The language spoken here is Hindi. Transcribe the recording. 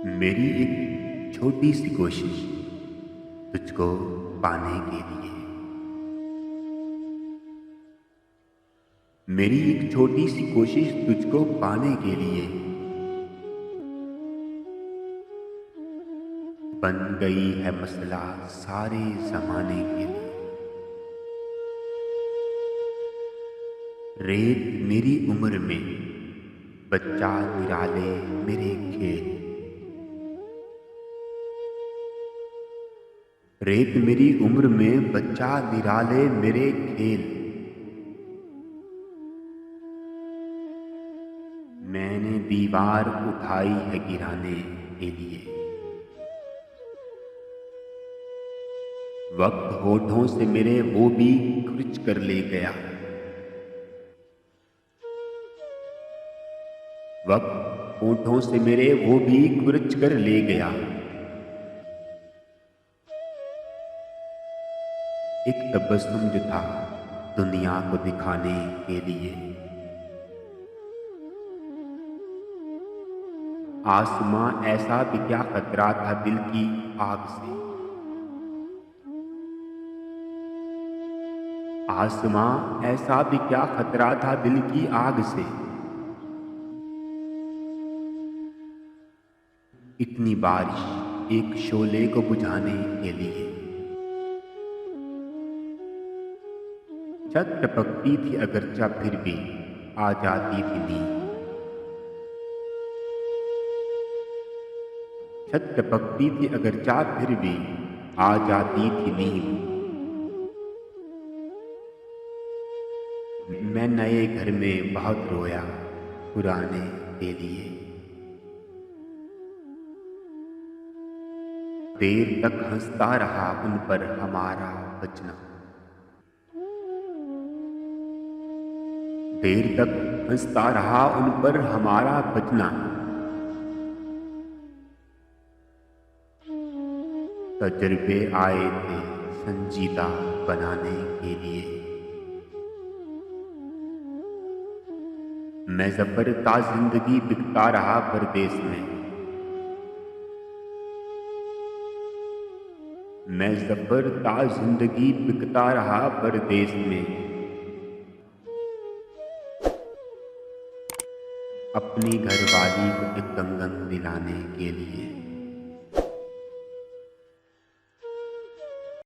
मेरी एक छोटी सी कोशिश तुझको पाने के लिए। मेरी एक छोटी सी कोशिश तुझको पाने के लिए बन गई है मसला सारे जमाने के लिए। रेत मेरी उम्र में बच्चा निराले मेरे खेल। रेत मेरी उम्र में बच्चा निराले मेरे खेल। मैंने दीवार उठाई है गिराने के लिए। वक्त होठों से मेरे वो भी खुरच कर ले गया। वक्त होठों से मेरे वो भी खुरच कर ले गया। एक तबस्सुम जो था दुनिया को दिखाने के लिए। आसमां ऐसा भी क्या खतरा था दिल की आग से। आसमां ऐसा भी क्या खतरा था दिल की आग से। इतनी बारिश एक शोले को बुझाने के लिए। छत टपकती थी अगरचा फिर भी आ जाती थी नींद। छत टपकती थी अगरचा फिर भी आ जाती थी नींद। मैं नए घर में बहुत रोया पुराने के लिए। देर तक हंसता रहा उन पर हमारा बचना। देर तक हंसता रहा उन पर हमारा बचना। तजुर्बे आए थे संजीदा बनाने के लिए। मैं ज़फ़र-ता जिंदगी बिकता रहा परदेस में। मैं ज़फ़र-ता जिंदगी बिकता रहा परदेस में। अपनी घरवाली को एक कंगन दिलाने के लिए।